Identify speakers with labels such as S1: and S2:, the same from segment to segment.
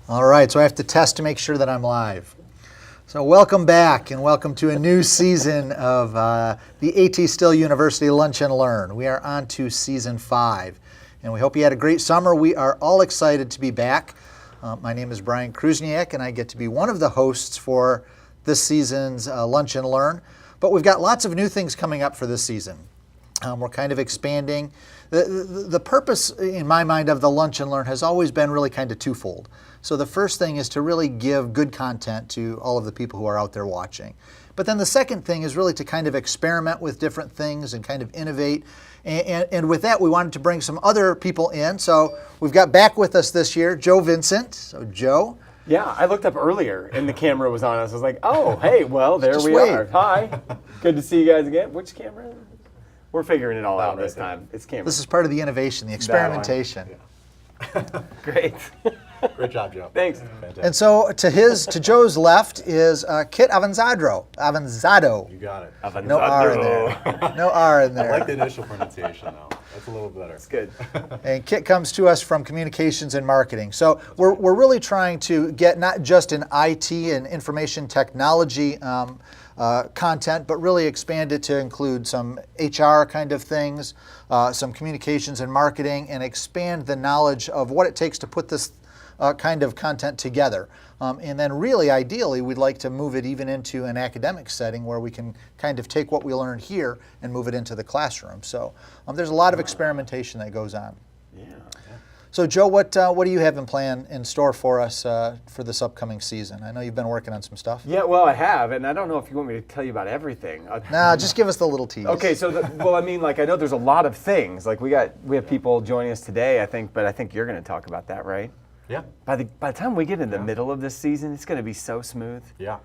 S1: All right, so I have to test to make sure that I'm live. So welcome back and welcome to a new season of the AT Still University Lunch and Learn. We are on to season 5 and we hope you had a great summer. We are all excited to be back. My name is Brian Krusniak and I get to be one of the hosts for this season's Lunch and Learn. But we've got lots of new things coming up for this season. We're kind of expanding. The purpose, in my mind, of the Lunch and Learn has always been really kind of twofold. So the first thing is to really give good content to all of the people who are out there watching. But then the second thing is really to kind of experiment with different things and kind of innovate. And with that, we wanted to bring some other people in. So we've got back with us this year, Joe Vincent. So Joe.
S2: Yeah, I looked up earlier and the camera was on us. I was like, oh, hey, well, there we are. Hi. Good to see you guys again. Which camera? We're figuring it all out this time. It's camera.
S1: This is part of the innovation, the experimentation.
S2: Great.
S3: Great job, Joe.
S2: Thanks.
S3: Fantastic.
S1: And so to Joe's left is Kit Avanzado.
S3: You got it.
S1: No R in there. No R in there.
S3: I like the initial pronunciation, though. That's a little better.
S2: It's good.
S1: And Kit comes to us from communications and marketing. So we're really trying to get not just an IT and information technology content, but really expand it to include some HR kind of things, some communications and marketing, and expand the knowledge of what it takes to put this kind of content together. And then really, ideally, we'd like to move it even into an academic setting where we can kind of take what we learned here and move it into the classroom. So there's a lot of experimentation that goes on.
S2: Yeah.
S1: So Joe, what do you have in store for us for this upcoming season? I know you've been working on some stuff.
S2: Yeah, well, I have, and I don't know if you want me to tell you about everything.
S1: Nah, just give us the little tease.
S2: Okay, so I know there's a lot of things. Like we have people joining us today, I think, but I think you're going to talk about that, right?
S3: Yeah.
S2: By the time we get in the middle of this season, it's going to be so smooth.
S3: Yeah.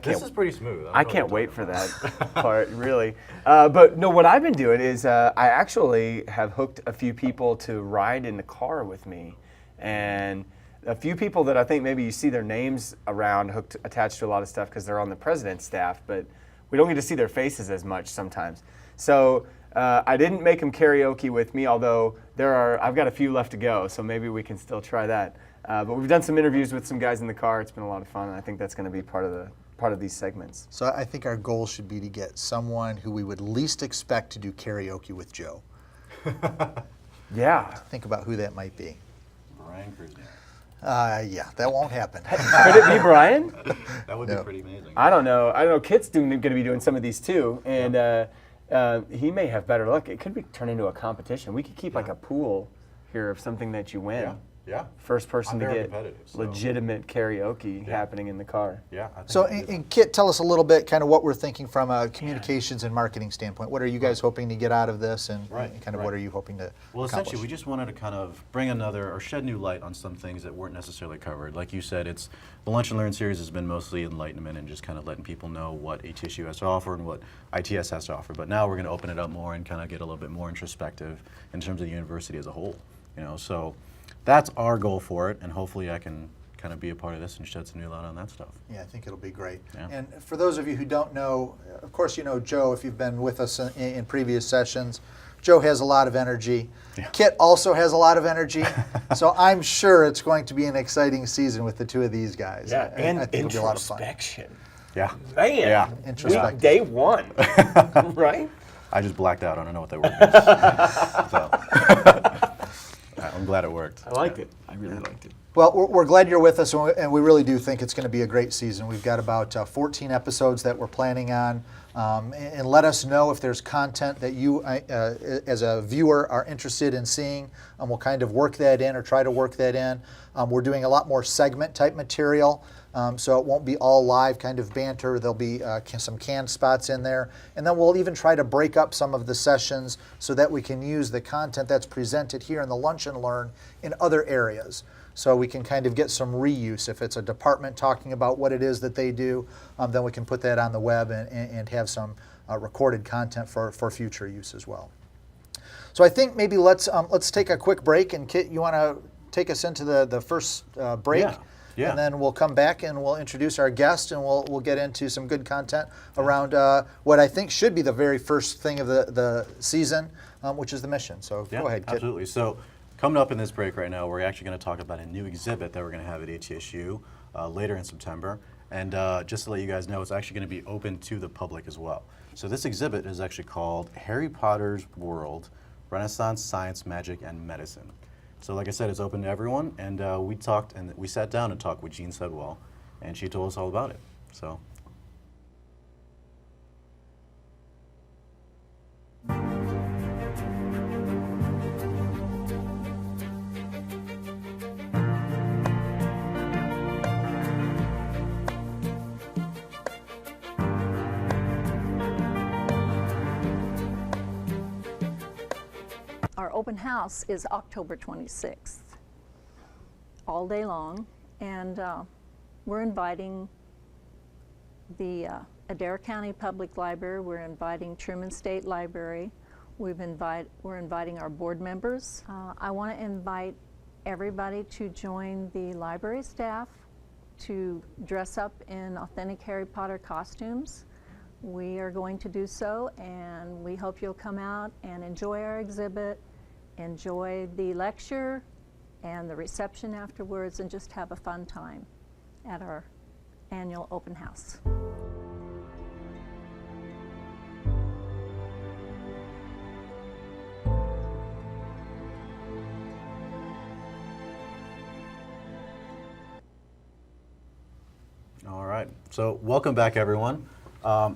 S2: This
S3: is pretty smooth.
S2: I can't wait for that part, really. But no, what I've been doing is I actually have hooked a few people to ride in the car with me. And a few people that I think maybe you see their names around attached to a lot of stuff because they're on the president's staff, but we don't get to see their faces as much sometimes. So I didn't make them karaoke with me, although I've got a few left to go, so maybe we can still try that. But we've done some interviews with some guys in the car. It's been a lot of fun, and I think that's going to be part of these segments.
S1: So I think our goal should be to get someone who we would least expect to do karaoke with Joe.
S2: Yeah.
S1: Think about who that might be.
S3: Brian Krusniak.
S1: Yeah, that won't happen.
S2: Could it be Brian?
S3: That would be pretty amazing.
S2: I don't know. Kit's going to be doing some of these too, and he may have better luck. It could turn into a competition. We could keep like a pool here of something that you win.
S3: Yeah.
S2: First person to get
S3: so
S2: legitimate karaoke happening in the car.
S3: Yeah.
S1: So, and Kit, tell us a little bit kind of what we're thinking from a communications and marketing standpoint. What are you guys hoping to get out of this, and kind of what are you hoping to accomplish?
S3: Essentially, we just wanted to kind of bring or shed new light on some things that weren't necessarily covered. Like you said, the Lunch and Learn series has been mostly enlightenment and just kind of letting people know what ATSU has to offer and what ITS has to offer. But now we're going to open it up more and kind of get a little bit more introspective in terms of the university as a whole. So that's our goal for it, and hopefully I can kind of be a part of this and shed some new light on that stuff.
S1: Yeah, I think it'll be great.
S3: Yeah.
S1: And for those of you who don't know, of course you know Joe if you've been with us in previous sessions. Joe has a lot of energy. Yeah. Kit also has a lot of energy. So I'm sure it's going to be an exciting season with the two of these guys.
S2: Yeah, and
S1: I think it'll be a lot of fun.
S2: introspection.
S3: Yeah.
S2: Man,
S3: yeah.
S1: Introspection.
S2: Day one, right?
S3: I just blacked out. I don't know what that word means. I'm glad it worked.
S2: I liked it. I really liked it.
S1: Well, we're glad you're with us, and we really do think it's going to be a great season. We've got about 14 episodes that we're planning on, and let us know if there's content that you, as a viewer, are interested in seeing, and we'll kind of work that in or try to work that in. We're doing a lot more segment-type material, so it won't be all live kind of banter. There'll be some canned spots in there, and then we'll even try to break up some of the sessions so that we can use the content that's presented here in the Lunch and Learn in other areas. So we can kind of get some reuse. If it's a department talking about what it is that they do, then we can put that on the web and have some recorded content for future use as well. So I think maybe let's take a quick break. And Kit, you want to take us into the first break?
S3: Yeah.
S1: And then we'll come back and we'll introduce our guest and we'll get into some good content around what I think should be the very first thing of the season, which is the mission. So go ahead, Kit.
S3: Absolutely. So coming up in this break right now, we're actually going to talk about a new exhibit that we're going to have at ATSU later in September. And just to let you guys know, it's actually going to be open to the public as well. So this exhibit is actually called Harry Potter's World, Renaissance Science, Magic, and Medicine. So like I said, it's open to everyone, and we sat down and talked with Jean Sedwell, and she told us all about it. So.
S4: Our open house is October 26th, all day long, and we're inviting the Adair County Public Library, we're inviting Truman State Library, we're inviting our board members. I want to invite everybody to join the library staff to dress up in authentic Harry Potter costumes. We are going to do so, and we hope you'll come out and enjoy our exhibit, enjoy the lecture and the reception afterwards, and just have a fun time at our annual open house.
S3: All right, so welcome back, everyone.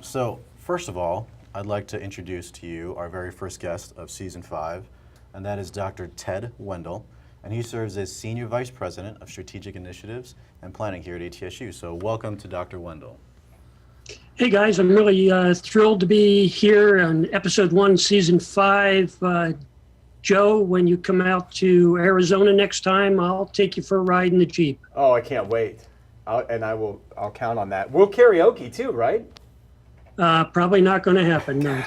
S3: So first of all, I'd like to introduce to you our very first guest of Season 5, and that is Dr. Ted Wendell, and he serves as Senior Vice President of Strategic Initiatives and Planning here at ATSU. So welcome to Dr. Wendell.
S5: Hey guys, I'm really thrilled to be here on Episode 1, Season 5. Joe, when you come out to Arizona next time, I'll take you for a ride in the Jeep.
S2: Oh, I can't wait. I'll count on that. We'll karaoke too, right?
S5: Probably not going to happen, no.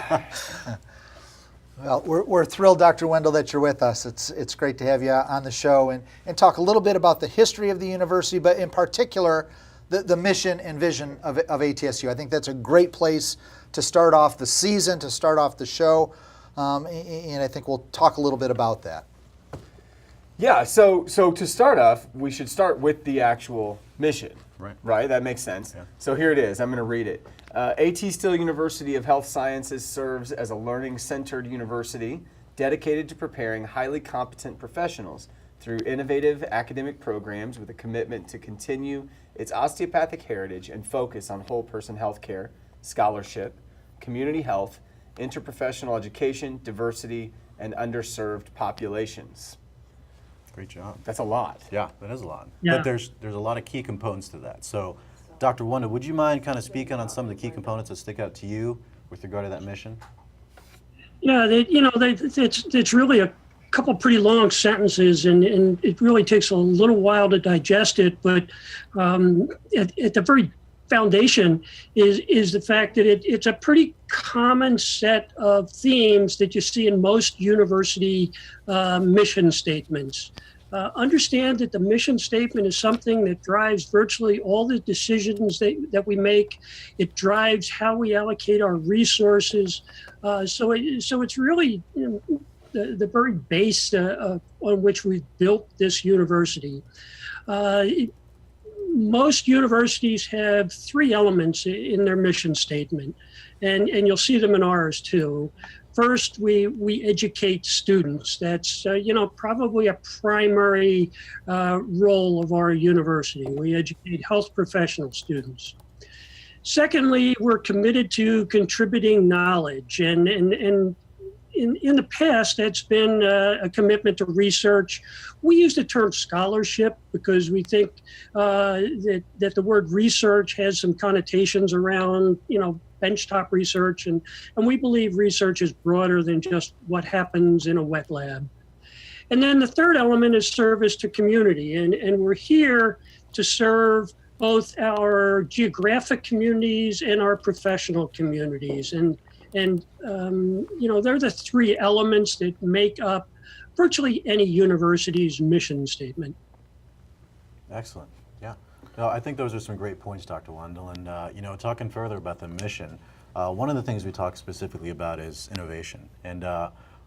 S1: Well, we're thrilled, Dr. Wendell, that you're with us. It's great to have you on the show and talk a little bit about the history of the university, but in particular, the mission and vision of ATSU. I think that's a great place to start off the season, to start off the show, and I think we'll talk a little bit about that.
S2: Yeah, so to start off, we should start with the actual mission.
S3: Right.
S2: That makes sense.
S3: Yeah.
S2: So here it is. I'm going to read it. AT Still University of Health Sciences serves as a learning-centered university dedicated to preparing highly competent professionals through innovative academic programs with a commitment to continue its osteopathic heritage and focus on whole person healthcare, scholarship, community health, interprofessional education, diversity, and underserved populations.
S3: Great job.
S2: That's a lot.
S3: Yeah, that is a lot.
S5: Yeah.
S3: But there's a lot of key components to that. So, Dr. Wendell, would you mind kind of speaking on some of the key components that stick out to you with regard to that mission?
S5: Yeah, it's really a couple pretty long sentences, and it really takes a little while to digest it, but at the very foundation is the fact that it's a pretty common set of themes that you see in most university mission statements. Understand that the mission statement is something that drives virtually all the decisions that we make. It drives how we allocate our resources. So it's really the very base on which we've built this university. Most universities have three elements in their mission statement, and you'll see them in ours too. First, we educate students. That's probably a primary role of our university. We educate health professional students. Secondly, we're committed to contributing knowledge, and in the past, that's been a commitment to research. We use the term scholarship because we think that the word research has some connotations around, benchtop research, and we believe research is broader than just what happens in a wet lab. And then the third element is service to community, and we're here to serve both our geographic communities and our professional communities. And they're the three elements that make up virtually any university's mission statement.
S3: Excellent. Yeah. No, I think those are some great points, Dr. Wendell. And talking further about the mission, one of the things we talk specifically about is innovation. And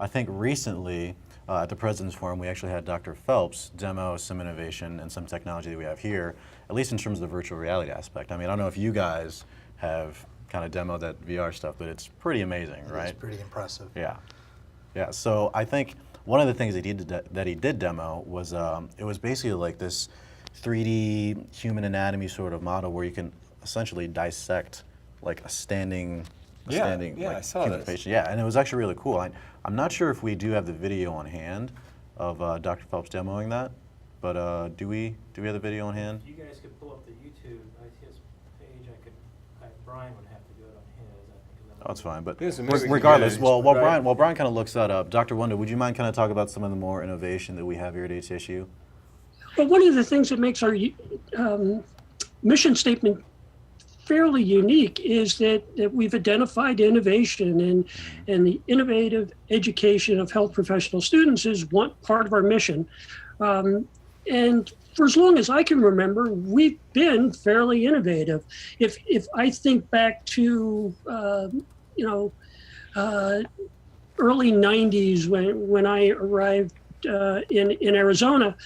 S3: I think recently at the President's Forum, we actually had Dr. Phelps demo some innovation and some technology that we have here, at least in terms of the virtual reality aspect. I mean, I don't know if you guys have kind of demoed that VR stuff, but it's pretty amazing, right?
S1: It's pretty impressive.
S3: Yeah. Yeah, so I think one of the things that he did demo was it was basically like this 3D human anatomy sort of model where you can essentially dissect like a standing
S2: Yeah,
S3: like,
S2: I saw
S3: human
S2: this.
S3: patient. Yeah, and it was actually really cool. I'm not sure if we do have the video on hand of Dr. Phelps demoing that, but do we have the video on hand?
S6: If you guys could pull up the YouTube ITS page, Brian would have to do it on his, I think.
S3: Oh, that's fine, but
S2: Yes, and maybe we could
S3: regardless,
S2: get it,
S3: while
S2: right?
S3: Brian kind of looks that up, Dr. Wendell, would you mind kind of talk about some of the more innovation that we have here at ATSU?
S5: Well, one of the things that makes our mission statement fairly unique is that we've identified innovation and the innovative education of health professional students is one part of our mission. And for as long as I can remember, we've been fairly innovative. If I think back to, early 90s when I arrived in Arizona,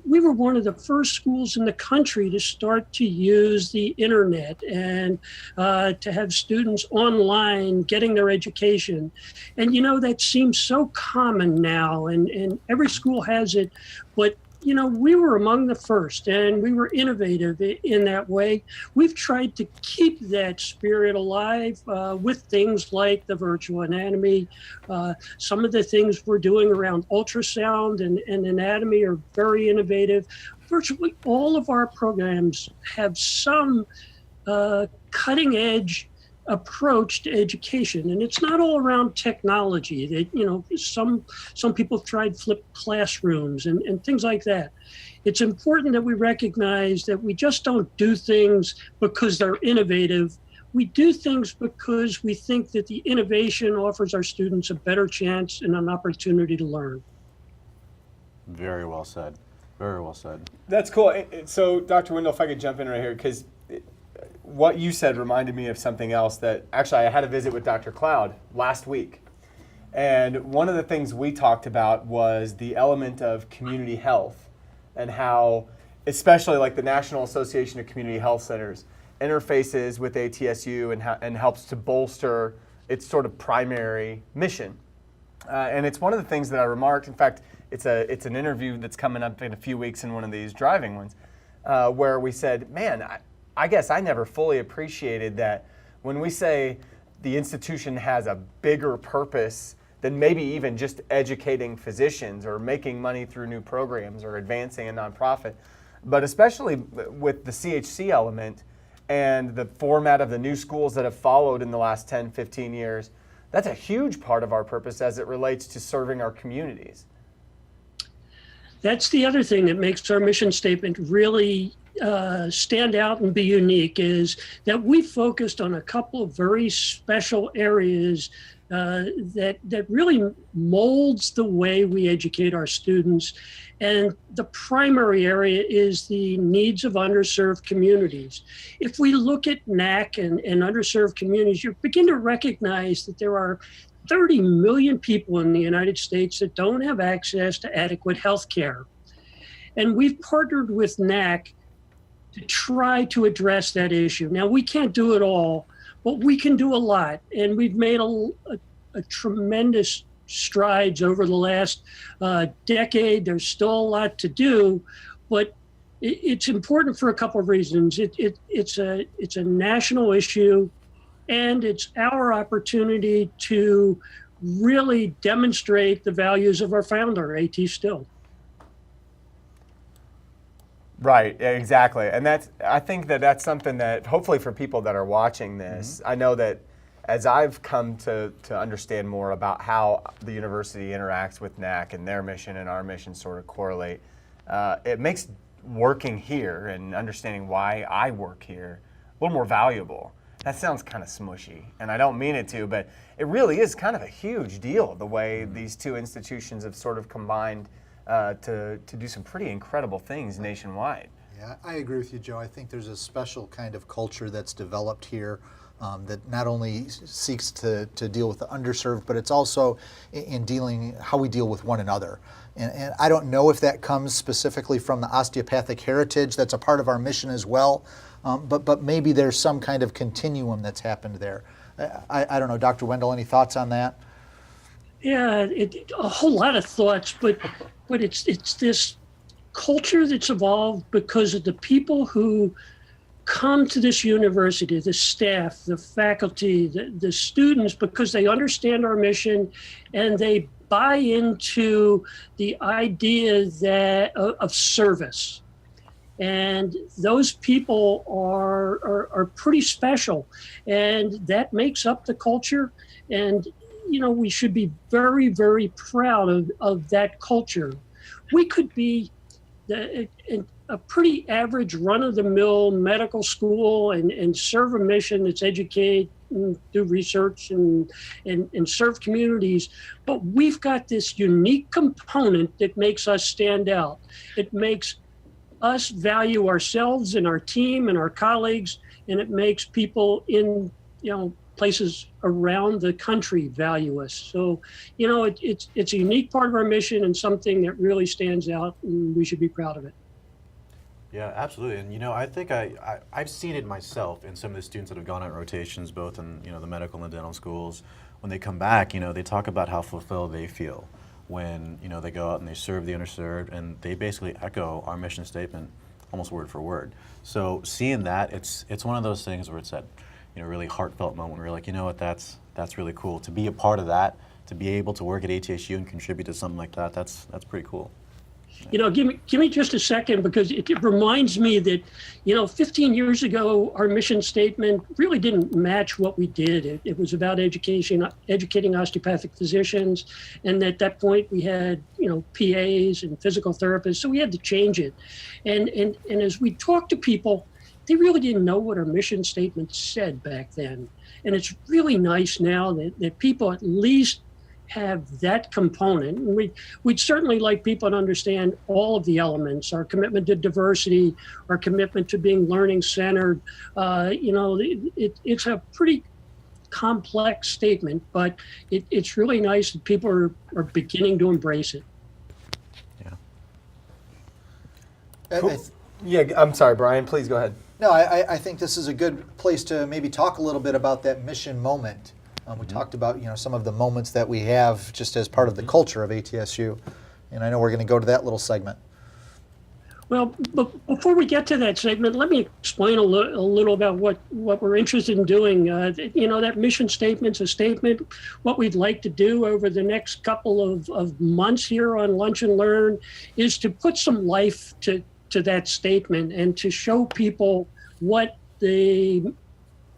S5: we were one of the first schools in the country to start to use the internet and to have students online getting their education. And, that seems so common now, and every school has it. But we were among the first, and we were innovative in that way. We've tried to keep that spirit alive with things like the virtual anatomy. Some of the things we're doing around ultrasound and anatomy are very innovative. Virtually all of our programs have some cutting edge approach to education, and it's not all around technology. Some people have tried flipped classrooms and things like that. It's important that we recognize that we just don't do things because they're innovative. We do things because we think that the innovation offers our students a better chance and an opportunity to learn.
S3: Very well said. Very well said.
S2: That's cool. So, Dr. Wendell, if I could jump in right here, because what you said reminded me of something else that actually I had a visit with Dr. Cloud last week. And one of the things we talked about was the element of community health and how, especially like the National Association of Community Health Centers, interfaces with ATSU and helps to bolster its sort of primary mission. And it's one of the things that I remarked. In fact, it's an interview that's coming up in a few weeks in one of these driving ones, where we said, man, I guess I never fully appreciated that when we say the institution has a bigger purpose than maybe even just educating physicians or making money through new programs or advancing a nonprofit, but especially with the CHC element and the format of the new schools that have followed in the last 10, 15 years, that's a huge part of our purpose as it relates to serving our communities.
S5: That's the other thing that makes our mission statement really stand out and be unique, is that we focused on a couple of very special areas that really molds the way we educate our students. And the primary area is the needs of underserved communities. If we look at NAC and underserved communities, you begin to recognize that there are 30 million people in the United States that don't have access to adequate health care. And we've partnered with NAC to try to address that issue. Now, we can't do it all, but we can do a lot. And we've made a tremendous strides over the last decade. There's still a lot to do, but it's important for a couple of reasons. It's a national issue, and it's our opportunity to really demonstrate the values of our founder, A.T. Still.
S2: Right, exactly. And I think that's something that hopefully for people that are watching this, I know that as I've come to understand more about how the university interacts with NAC and their mission and our mission sort of correlate, it makes working here and understanding why I work here a little more valuable. That sounds kind of smushy, and I don't mean it to, but it really is kind of a huge deal the way these two institutions have sort of combined to do some pretty incredible things nationwide.
S1: Yeah, I agree with you, Joe. I think there's a special kind of culture that's developed here that not only seeks to deal with the underserved, but it's also in dealing how we deal with one another. And I don't know if that comes specifically from the osteopathic heritage that's a part of our mission as well, but maybe there's some kind of continuum that's happened there. I don't know, Dr. Wendell, any thoughts on that?
S5: Yeah, a whole lot of thoughts, but it's this culture that's evolved because of the people who come to this university, the staff, the faculty, the students, because they understand our mission and they buy into the idea that of service. And those people are pretty special, and that makes up the culture. And we should be very, very proud of that culture. We could be a pretty average run-of-the-mill medical school and serve a mission that's educate and do research and serve communities. But we've got this unique component that makes us stand out. It makes us value ourselves and our team and our colleagues, and it makes people in places around the country value us. So, it's a unique part of our mission and something that really stands out, and we should be proud of it.
S3: Yeah, absolutely. And I think I've seen it myself in some of the students that have gone on rotations, both in the medical and dental schools. When they come back, they talk about how fulfilled they feel when they go out and they serve the underserved, and they basically echo our mission statement almost word for word. So seeing that, it's one of those things where it's that really heartfelt moment where you're like, what, that's really cool to be a part of that, to be able to work at ATSU and contribute to something like that. That's pretty cool.
S5: Give me just a second, because it reminds me that, 15 years ago, our mission statement really didn't match what we did. It was about educating osteopathic physicians. And at that point we had, PAs and physical therapists. So we had to change it. And as we talked to people, they really didn't know what our mission statement said back then. And it's really nice now that people at least have that component. And we'd certainly like people to understand all of the elements, our commitment to diversity, our commitment to being learning centered. It's a pretty complex statement, but it's really nice that people are beginning to embrace it.
S3: Yeah.
S2: Cool. Yeah, I'm sorry, Brian, please go ahead.
S1: No, I think this is a good place to maybe talk a little bit about that mission moment. We talked about some of the moments that we have just as part of the culture of ATSU, and I know we're going to go to that little segment.
S5: Well, but before we get to that segment, let me explain a little about what we're interested in doing. That mission statement's a statement. What we'd like to do over the next couple of months here on Lunch and Learn is to put some life to that statement and to show people what the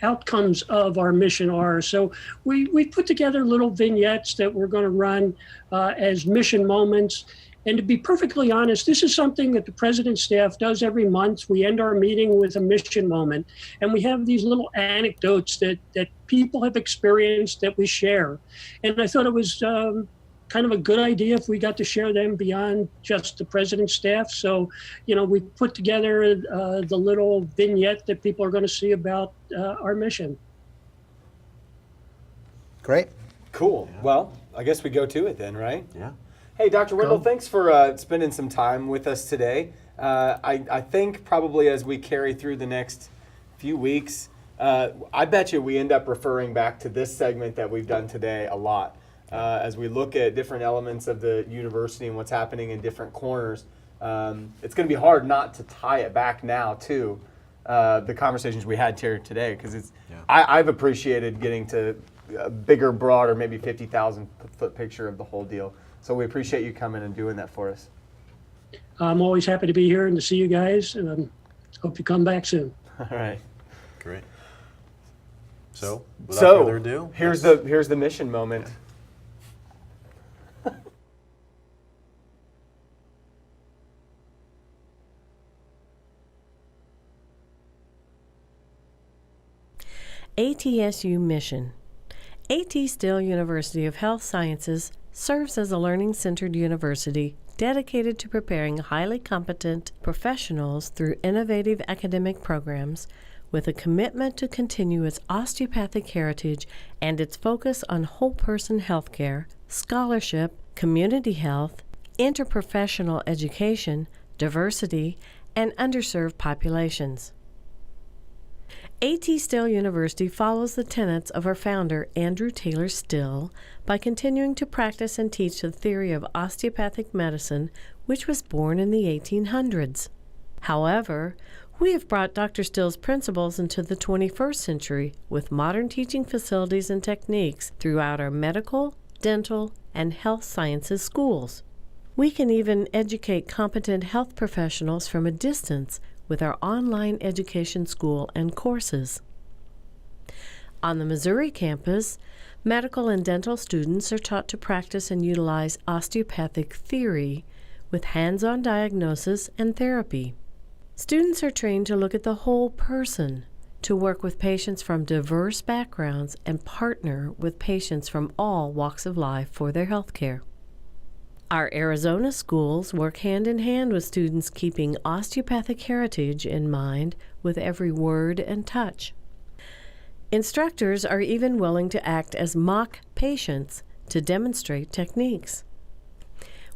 S5: outcomes of our mission are. So we put together little vignettes that we're going to run as mission moments. And to be perfectly honest, this is something that the president's staff does every month. We end our meeting with a mission moment, and we have these little anecdotes that people have experienced that we share. And I thought it was kind of a good idea if we got to share them beyond just the president's staff. So, we put together the little vignette that people are going to see about our mission.
S1: Great.
S2: Cool. Yeah. Well, I guess we go to it then, right?
S3: Yeah.
S2: Hey, Dr. Wendell, thanks for spending some time with us today. I think probably as we carry through the next few weeks, I bet you we end up referring back to this segment that we've done today a lot. As we look at different elements of the university and what's happening in different corners, it's going to be hard not to tie it back now to the conversations we had here today, because I've appreciated getting to a bigger, broader, maybe 50,000 foot picture of the whole deal. So we appreciate you coming and doing that for us.
S5: I'm always happy to be here and to see you guys, and hope you come back soon.
S2: All right.
S3: Great. So, without further ado,
S2: here's the mission moment.
S7: ATSU Mission. AT Still University of Health Sciences serves as a learning-centered university dedicated to preparing highly competent professionals through innovative academic programs with a commitment to continue its osteopathic heritage and its focus on whole person healthcare, scholarship, community health, interprofessional education, diversity, and underserved populations. A.T. Still University follows the tenets of our founder, Andrew Taylor Still, by continuing to practice and teach the theory of osteopathic medicine, which was born in the 1800s. However, we have brought Dr. Still's principles into the 21st century with modern teaching facilities and techniques throughout our medical, dental, and health sciences schools. We can even educate competent health professionals from a distance with our online education school and courses. On the Missouri campus, medical and dental students are taught to practice and utilize osteopathic theory with hands-on diagnosis and therapy. Students are trained to look at the whole person, to work with patients from diverse backgrounds and partner with patients from all walks of life for their health care. Our Arizona schools work hand in hand with students, keeping osteopathic heritage in mind with every word and touch. Instructors are even willing to act as mock patients to demonstrate techniques.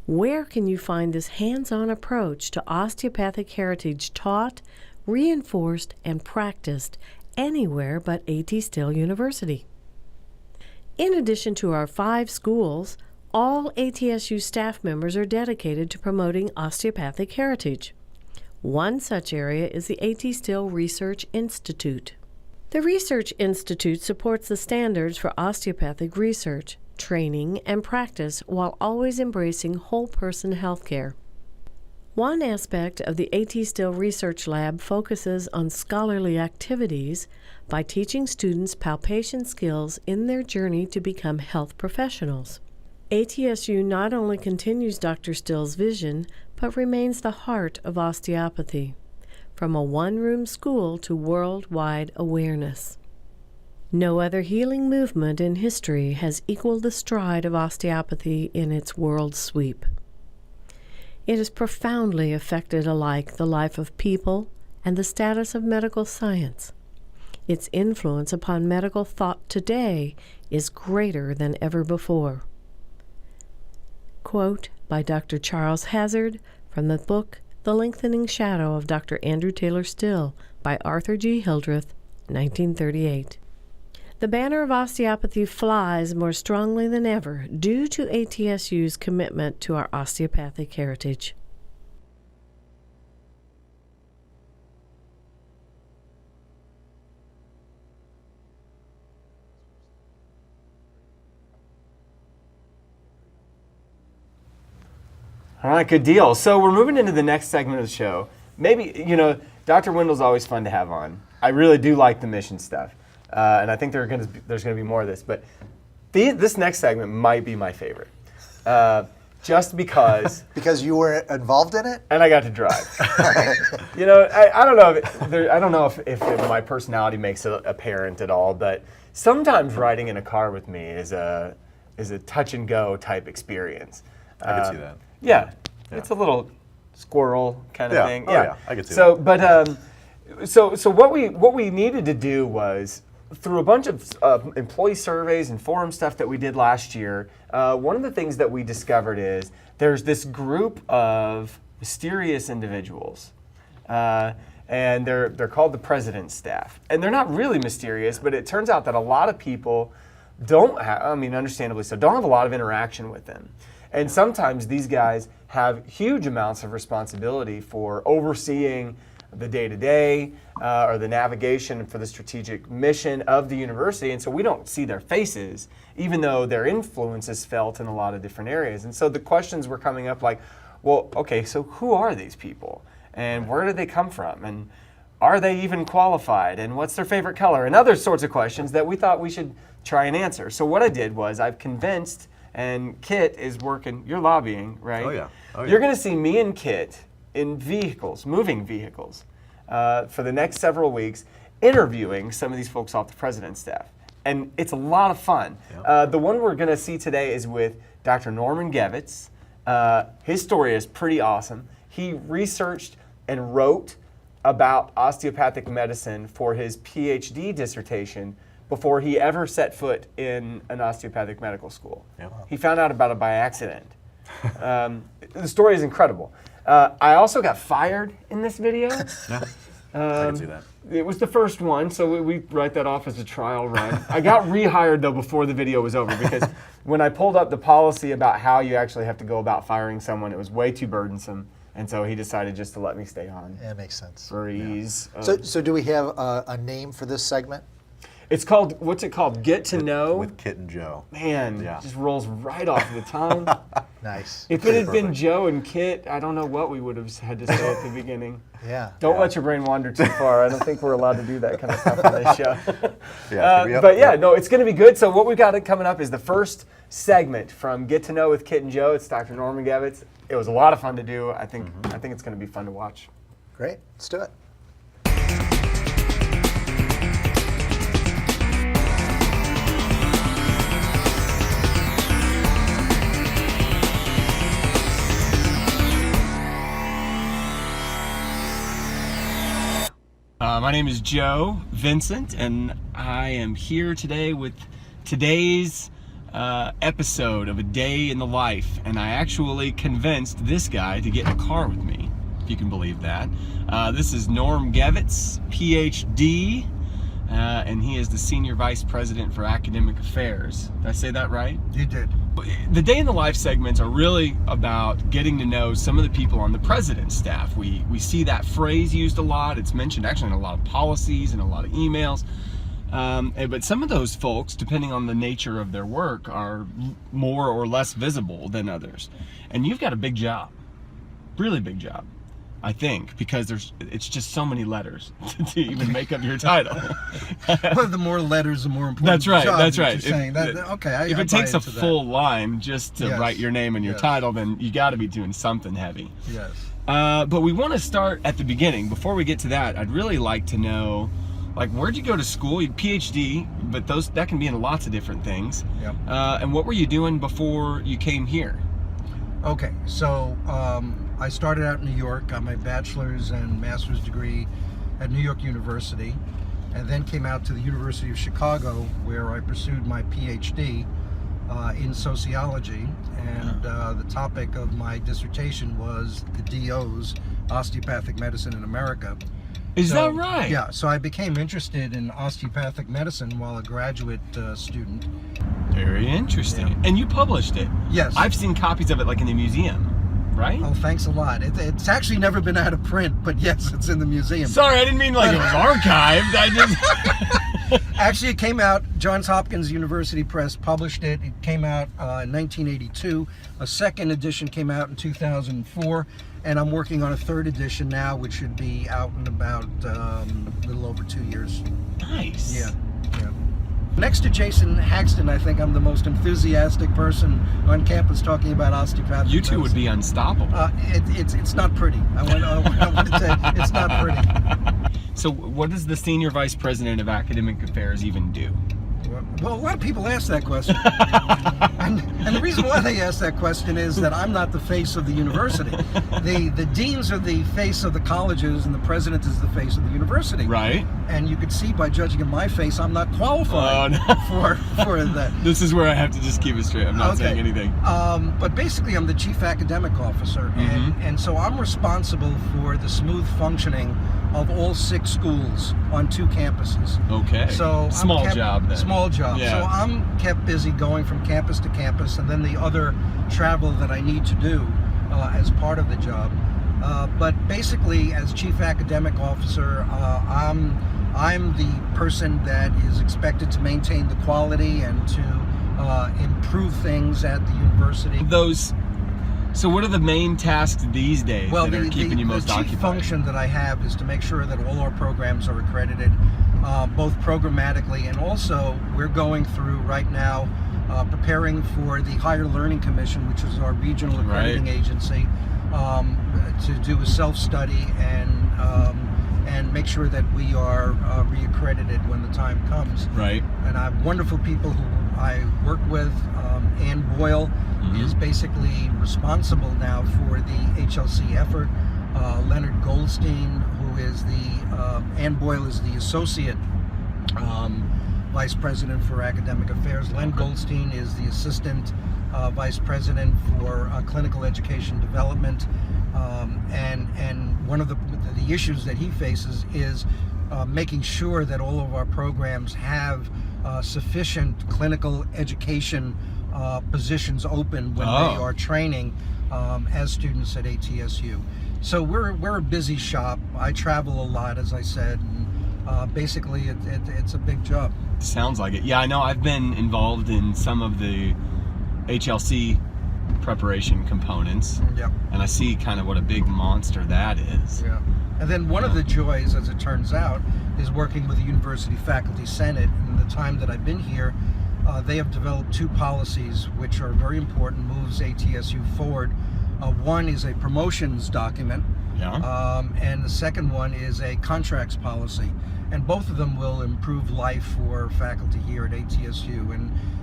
S7: Where can you find this hands-on approach to osteopathic heritage taught, reinforced, and practiced anywhere but A.T. Still University? In addition to our 5 schools, all ATSU staff members are dedicated to promoting osteopathic heritage. One such area is the A.T. Still Research Institute. The Research Institute supports the standards for osteopathic research, training, and practice while always embracing whole-person healthcare. One aspect of the A.T. Still Research Lab focuses on scholarly activities by teaching students palpation skills in their journey to become health professionals. ATSU not only continues Dr. Still's vision, but remains the heart of osteopathy, from a one-room school to worldwide awareness. No other healing movement in history has equaled the stride of osteopathy in its world sweep. It has profoundly affected alike the life of people and the status of medical science. Its influence upon medical thought today is greater than ever before. Quote by Dr. Charles Hazard from the book The Lengthening Shadow of Dr. Andrew Taylor Still by Arthur G. Hildreth, 1938. The banner of osteopathy flies more strongly than ever due to ATSU's commitment to our osteopathic heritage.
S2: All right, good deal. So we're moving into the next segment of the show. Maybe, Dr. Wendell's always fun to have on. I really do like the mission stuff. And I think there's going to be more of this. But this next segment might be my favorite. Just because...
S1: Because you were involved in it?
S2: And I got to drive. I don't know if my personality makes it apparent at all, but sometimes riding in a car with me is a touch and go type experience.
S3: I can see that.
S2: Yeah, it's a little squirrel kind of thing.
S3: Oh, yeah, I can see
S2: that.
S3: But
S2: so what we needed to do was, through a bunch of employee surveys and forum stuff that we did last year, one of the things that we discovered is there's this group of mysterious individuals, and they're called the president's staff. And they're not really mysterious, but it turns out that a lot of people don't have, understandably so, don't have a lot of interaction with them. And sometimes these guys have huge amounts of responsibility for overseeing the day-to-day or the navigation for the strategic mission of the university. And so we don't see their faces, even though their influence is felt in a lot of different areas. And so the questions were coming up like, well, okay, so who are these people? And where do they come from? And are they even qualified? And what's their favorite color? And other sorts of questions that we thought we should try and answer. So what I did was I've convinced, and Kit is working, you're lobbying, right?
S3: Oh, yeah.
S2: You're going to see me and Kit in vehicles, moving vehicles, for the next several weeks, interviewing some of these folks off the president's staff. And it's a lot of fun. Yep. The one we're going to see today is with Dr. Norman Gevitz. His story is pretty awesome. He researched and wrote about osteopathic medicine for his Ph.D. dissertation before he ever set foot in an osteopathic medical school.
S3: Yep.
S2: He found out about it by accident. The story is incredible. I also got fired in this video.
S3: Yeah, I can see that.
S2: It was the first one, so we write that off as a trial run. I got rehired, though, before the video was over, because when I pulled up the policy about how you actually have to go about firing someone, it was way too burdensome, and so he decided just to let me stay on
S1: That makes sense.
S2: for ease.
S1: So do we have a name for this segment?
S2: It's called, what's it called? Get to Know?
S3: With Kit and Joe.
S2: Man,
S3: Yeah.
S2: it just rolls right off the tongue.
S1: Nice.
S2: If it had been Joe and Kit, I don't know what we would have had to say at the beginning.
S1: Yeah.
S2: Don't let your brain wander too far. I don't think we're allowed to do that kind of stuff on this show.
S3: Yeah,
S2: But yeah, no, it's going to be good. So what we've got coming up is the first segment from Get to Know with Kit and Joe. It's Dr. Norman Gevitz. It was a lot of fun to do. I think it's going to be fun to watch.
S1: Great. Let's do it.
S2: My name is Joe Vincent, and I am here today with today's episode of A Day in the Life. And I actually convinced this guy to get in a car with me, if you can believe that. This is Norman Gevitz, Ph.D., and he is the Senior Vice President for Academic Affairs. Did I say that right?
S8: You did.
S2: The Day in the Life segments are really about getting to know some of the people on the president's staff. We see that phrase used a lot. It's mentioned actually in a lot of policies and a lot of emails. But some of those folks, depending on the nature of their work, are more or less visible than others. And you've got a big job, really big job, I think, because it's just so many letters to even make up your title.
S8: Well, the more letters, the more important.
S2: That's right.
S8: job
S2: That's
S8: that
S2: right.
S8: You're saying. Okay,
S2: If
S8: I
S2: it
S8: buy
S2: takes a
S8: into that.
S2: full line just to
S8: Yes.
S2: write your name and your
S8: Yes.
S2: title, then you got to be doing something heavy.
S8: Yes.
S2: But we want to start at the beginning. Before we get to that, I'd really like to know, like, where'd you go to school? You PhD, but that can be in lots of different things.
S8: Yep.
S2: And what were you doing before you came here?
S8: Okay, so I started out in New York, got my bachelor's and master's degree at New York University, and then came out to the University of Chicago, where I pursued my PhD in sociology. And the topic of my dissertation was the DOs, osteopathic medicine in America.
S2: Is
S8: So,
S2: that right?
S8: Yeah, so I became interested in osteopathic medicine while a graduate student.
S2: Very interesting. And you published it.
S8: Yes.
S2: I've seen copies of it, like in the museum, right?
S8: Oh, thanks a lot. It's actually never been out of print, but yes, it's in the museum.
S2: Sorry, I didn't mean like it was archived. I just.
S8: Actually, it came out, Johns Hopkins University Press published it. It came out in 1982. A second edition came out in 2004, and I'm working on a third edition now, which should be out in about a little over 2 years.
S2: Nice.
S8: Yeah. Next to Jason Haxton, I think I'm the most enthusiastic person on campus talking about osteopathic
S2: You two would
S8: medicine.
S2: be unstoppable.
S8: It's not pretty. I want to say it's not pretty.
S2: So what does the Senior Vice President of Academic Affairs even do?
S8: Well, a lot of people ask that question. and the reason why they ask that question is that I'm not the face of the university. The deans are the face of the colleges, and the president is the face of the university.
S2: Right.
S8: And you could see by judging in my face, I'm not qualified for that.
S2: This is where I have to just keep it straight. I'm not
S8: Okay.
S2: saying anything.
S8: But basically, I'm the chief academic officer, and so I'm responsible for the smooth functioning of all 6 schools on 2 campuses.
S2: Okay.
S8: So
S2: Small job then.
S8: Small job.
S2: Yeah.
S8: So I'm kept busy going from campus to campus, and then the other travel that I need to do as part of the job. But basically, as chief academic officer, I'm the person that is expected to maintain the quality and to improve things at the university.
S2: So what are the main tasks these days that are keeping you most
S8: the chief
S2: occupied?
S8: function that I have is to make sure that all our programs are accredited, both programmatically, and also we're going through right now preparing for the Higher Learning Commission, which is our regional accrediting agency, to do a self-study and make sure that we are reaccredited when the time comes.
S2: Right.
S8: And I have wonderful people who I work with. Ann Boyle is basically responsible now for the HLC effort. Leonard Goldstein, who is Ann Boyle is the associate vice president for academic affairs. Len Goldstein is the assistant vice president for clinical education development. And one of the issues that he faces is making sure that all of our programs have sufficient clinical education positions open when they are training as students at ATSU. So we're a busy shop. I travel a lot, as I said, and basically it's a big job.
S9: Sounds like it. Yeah, I know. I've been involved in some of the HLC preparation components,
S8: Yep.
S9: and I see kind of what a big monster that is.
S8: Yeah. And then one of the joys, as it turns out, is working with the University Faculty Senate. In the time that I've been here, they have developed 2 policies which are very important, moves ATSU forward. One is a promotions document, and the second one is a contracts policy. And both of them will improve life for faculty here at ATSU,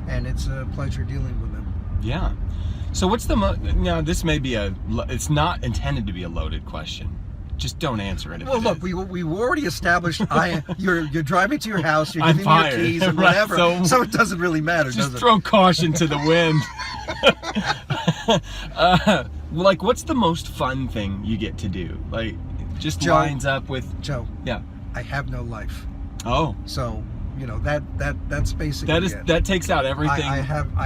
S8: and it's a pleasure dealing with them.
S9: Yeah. So what's the now this may be it's not intended to be a loaded question. Just don't answer it. If
S8: Well,
S9: it
S8: look,
S9: is.
S8: we already established you're driving to your house, you're
S9: I'm
S8: giving me your
S9: fired.
S8: keys and
S9: Right,
S8: whatever,
S9: so
S8: so it doesn't really matter,
S9: just
S8: does it?
S9: throw caution to the wind. Like, what's the most fun thing you get to do? Like, just
S8: Joe.
S9: lines up with.
S8: Joe,
S9: Yeah.
S8: I have no life,
S9: Oh,
S8: so that's basically it.
S9: that takes out everything.
S8: I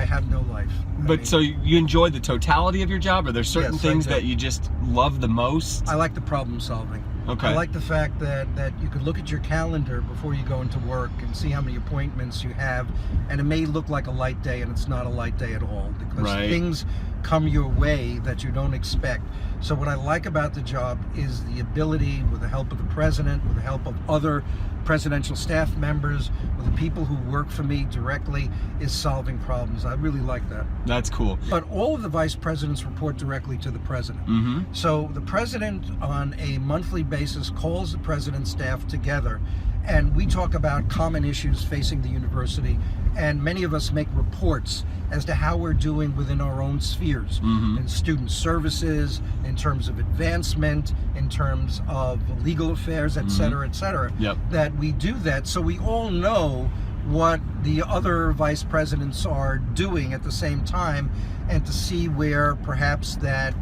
S8: have no life.
S9: But so you enjoy the totality of your job? Are there certain
S8: Yes, I
S9: things
S8: do.
S9: that you just love the most?
S8: I like the problem solving.
S9: Okay.
S8: I like the fact that you could look at your calendar before you go into work and see how many appointments you have, and it may look like a light day, and it's not a light day at all, because
S9: Right.
S8: things come your way that you don't expect. So what I like about the job is the ability, with the help of the president, with the help of other presidential staff members, with the people who work for me directly, is solving problems. I really like that.
S9: That's cool.
S8: But all of the vice presidents report directly to the president.
S9: Mm-hmm.
S8: So the president on a monthly basis calls the president's staff together, and we talk about common issues facing the university, and many of us make reports as to how we're doing within our own spheres, in student services, in terms of advancement, in terms of legal affairs, et cetera,
S9: Yep.
S8: that we do that so we all know what the other vice presidents are doing at the same time, and to see where perhaps that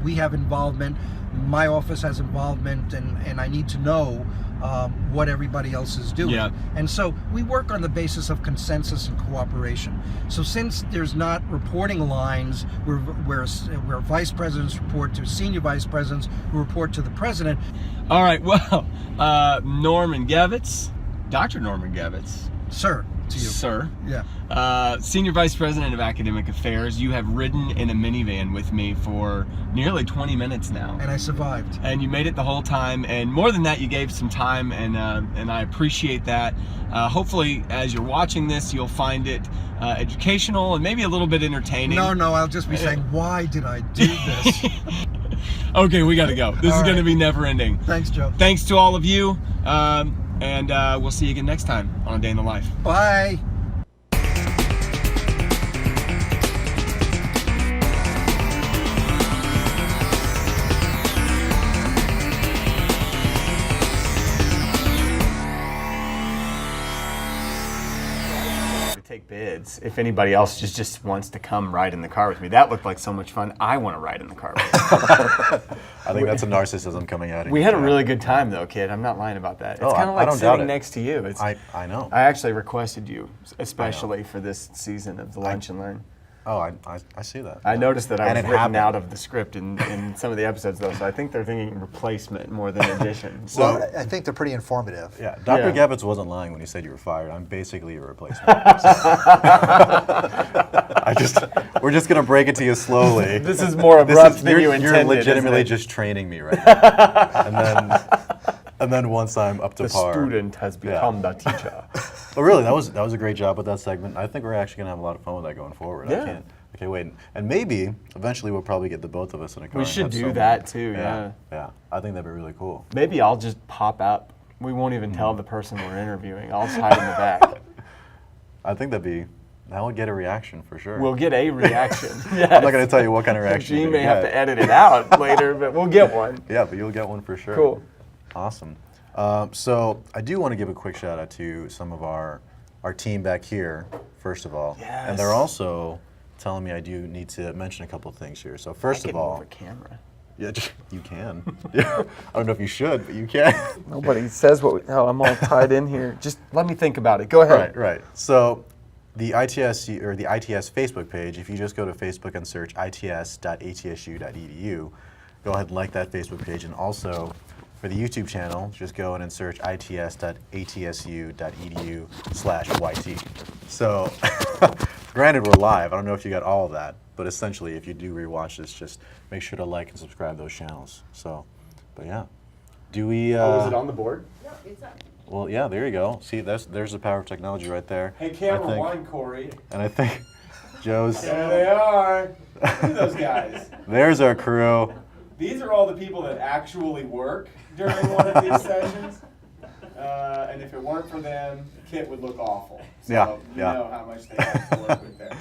S8: we have involvement, my office has involvement, and I need to know what everybody else is doing.
S9: Yeah.
S8: And so we work on the basis of consensus and cooperation. So since there's not reporting lines where vice presidents report to senior vice presidents who report to the president.
S9: All right. Well, Norman Gevitz, Dr. Norman Gibbets,
S8: Sir, to you.
S9: sir,
S8: Yeah.
S9: Senior Vice President of Academic Affairs. You have ridden in a minivan with me for nearly 20 minutes now.
S8: And I survived.
S9: And you made it the whole time, and more than that, you gave some time, and I appreciate that. Hopefully, as you're watching this, you'll find it educational and maybe a little bit entertaining.
S8: No, I'll just be saying, why did I do this?
S9: Okay, we gotta go. This
S8: All
S9: is gonna
S8: right.
S9: be never ending.
S8: Thanks, Joe.
S9: Thanks to all of you, and we'll see you again next time on A Day in the Life.
S8: Bye.
S2: To take bids if anybody else just wants to come ride in the car with me. That looked like so much fun. I want to ride in the car with you.
S3: I think that's a narcissism coming out of
S2: We
S3: you.
S2: had a really good time though, kid. I'm not lying about that. It's
S3: Oh,
S2: kind of
S3: I
S2: like
S3: don't doubt
S2: sitting
S3: it.
S2: next to you. It's,
S3: I know.
S2: I actually requested you especially for this season of the Lunch and Learn.
S3: Oh, I see that.
S2: I noticed that I
S3: And
S2: was
S3: it
S2: written
S3: happened.
S2: out of the script in some of the episodes though, so I think they're thinking replacement more than addition. So
S1: Well, I think they're pretty informative.
S3: Yeah, Dr.
S2: Yeah.
S3: Gibbets wasn't lying when he said you were fired. I'm basically your replacement. We're just gonna break it to you slowly.
S2: this is more abrupt than
S3: you're,
S2: you intended.
S3: You're legitimately
S2: isn't it?
S3: just training me right now. and then once I'm up to
S2: The
S3: par.
S2: student has become the teacher.
S3: But really, that was a great job with that segment. I think we're actually gonna have a lot of fun with that going forward.
S2: Yeah.
S3: I can't wait. And maybe eventually we'll probably get the both of us in a car.
S2: We
S3: and
S2: should
S3: have
S2: do
S3: some-
S2: that too, yeah.
S3: Yeah, I think that'd be really cool.
S2: Maybe I'll just pop up. We won't even tell the person we're interviewing. I'll just hide in the back.
S3: I think that'd be That would get a reaction for sure.
S2: We'll get a reaction. Yes.
S3: I'm not going to tell you what kind of reaction
S2: Gene
S3: you're
S2: may
S3: gonna
S2: have
S3: get.
S2: to edit it out later, but we'll get one.
S3: Yeah, but you'll get one for sure.
S2: Cool.
S3: Awesome. So I do want to give a quick shout out to some of our team back here, first of all.
S2: Yes.
S3: And they're also telling me I do need to mention a couple of things here. So first of all,
S2: over camera.
S3: yeah, you can. Yeah. I don't know if you should, but you can.
S2: Nobody says what. I'm all tied in here. Just let me think about it. Go ahead.
S3: Right. So the ITS or the ITS Facebook page, if you just go to Facebook and search its.atsu.edu, go ahead and like that Facebook page, and also for the YouTube channel, just go in and search its.atsu.edu/YT. So, granted, we're live. I don't know if you got all of that, but essentially, if you do rewatch this, just make sure to like and subscribe those channels. So, but yeah, do we?
S2: Is it on the board?
S3: Well, yeah, there you go. See, there's the power of technology right there.
S9: Hey,
S3: I
S9: camera
S3: think.
S9: one, Corey.
S3: And I think Joe's.
S9: There they are. Look at those guys.
S3: There's our crew.
S9: These are all the people that actually work during one of these sessions. And if it weren't for them, Kit would look awful. So
S3: Yeah,
S9: you
S3: yeah.
S9: know how much they have to work with there.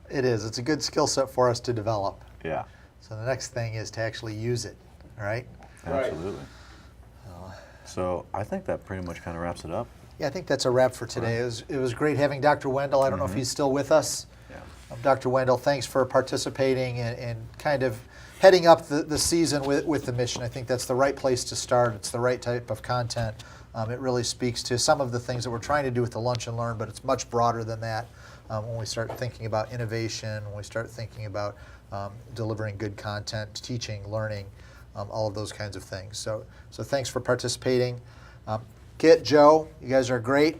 S1: It is. It's a good skill set for us to develop.
S3: Yeah,
S1: So the next thing is to actually use it, all right?
S9: Right.
S3: absolutely. So I think that pretty much kind of wraps it up.
S1: Yeah, I think that's a wrap for today. It was great having Dr. Wendell. I don't know if he's still with us.
S3: Yeah.
S1: Dr. Wendell, thanks for participating and kind of heading up the season with the mission. I think that's the right place to start. It's the right type of content. It really speaks to some of the things that we're trying to do with the Lunch and Learn, but it's much broader than that when we start thinking about innovation, when we start thinking about delivering good content, teaching, learning, all of those kinds of things. So thanks for participating. Kit, Joe, you guys are great.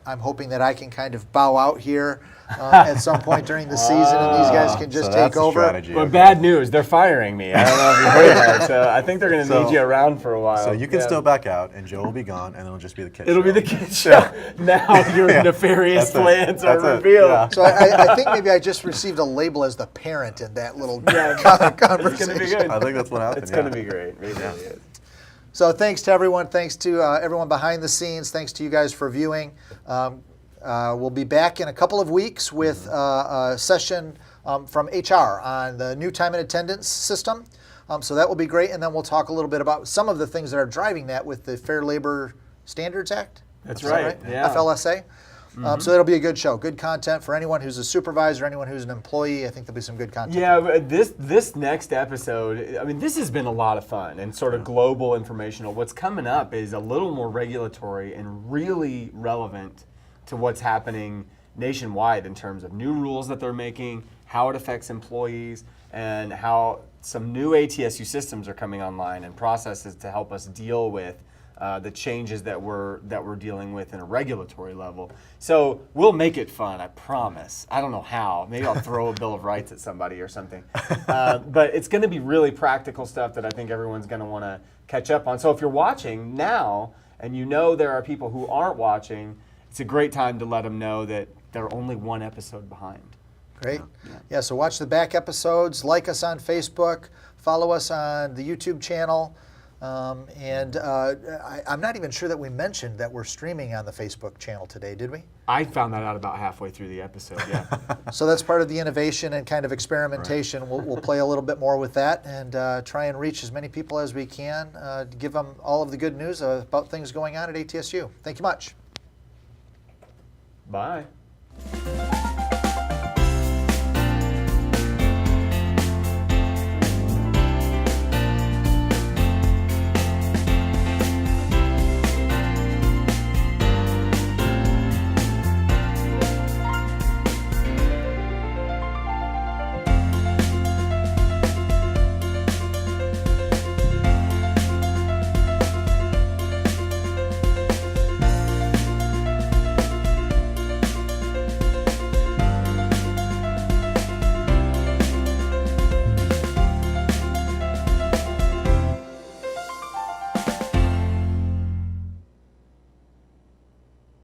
S1: I'm hoping that I can kind of bow out here at some point during the season, and these guys can just
S3: So that's
S1: take
S3: the
S1: over.
S3: strategy,
S2: But
S3: okay.
S2: bad news, they're firing me. I don't know if you heard that. So I think they're going to
S3: So-
S2: need you around for a while.
S3: So you can
S2: Yeah.
S3: still back out, and Joe will be gone, and it'll just be the kids.
S2: It'll be the kids show. Now your
S3: Yeah.
S2: nefarious
S3: That's it.
S2: plans are
S3: That's it.
S2: revealed.
S3: Yeah.
S1: So I think maybe I just received a label as the parent in that little
S2: Yeah.
S1: conversation.
S2: It's going to be good.
S3: I think that's what happened.
S2: It's
S3: yeah.
S2: going to be great. It really is.
S1: So thanks to everyone. Thanks to everyone behind the scenes. Thanks to you guys for viewing. We'll be back in a couple of weeks with a session from HR on the new time and attendance system. So that will be great. And then we'll talk a little bit about some of the things that are driving that with the Fair Labor Standards Act.
S2: That's
S1: Is that
S2: right, yeah.
S1: FLSA. So that'll be a good show. Good content for anyone who's a supervisor, anyone who's an employee. I think there'll be some good content.
S2: Yeah, but this next episode, I mean, this has been a lot of fun and sort of global informational. What's coming up is a little more regulatory and really relevant to what's happening nationwide in terms of new rules that they're making, how it affects employees, and how some new ATSU systems are coming online and processes to help us deal with the changes that we're dealing with in a regulatory level. So we'll make it fun, I promise. I don't know how. Maybe I'll throw a Bill of Rights at somebody or something. But it's going to be really practical stuff that I think everyone's going to want to catch up on. So if you're watching now and you know there are people who aren't watching, it's a great time to let them know that they're only one episode behind.
S1: Great. Yeah, so watch the back episodes, like us on Facebook, follow us on the YouTube channel. I'm not even sure that we mentioned that we're streaming on the Facebook channel today, did we?
S2: I found that out about halfway through the episode, yeah.
S1: So that's part of the innovation and kind of experimentation. Right. We'll play a little bit more with that and try and reach as many people as we can, give them all of the good news about things going on at ATSU. Thank you much.
S2: Bye.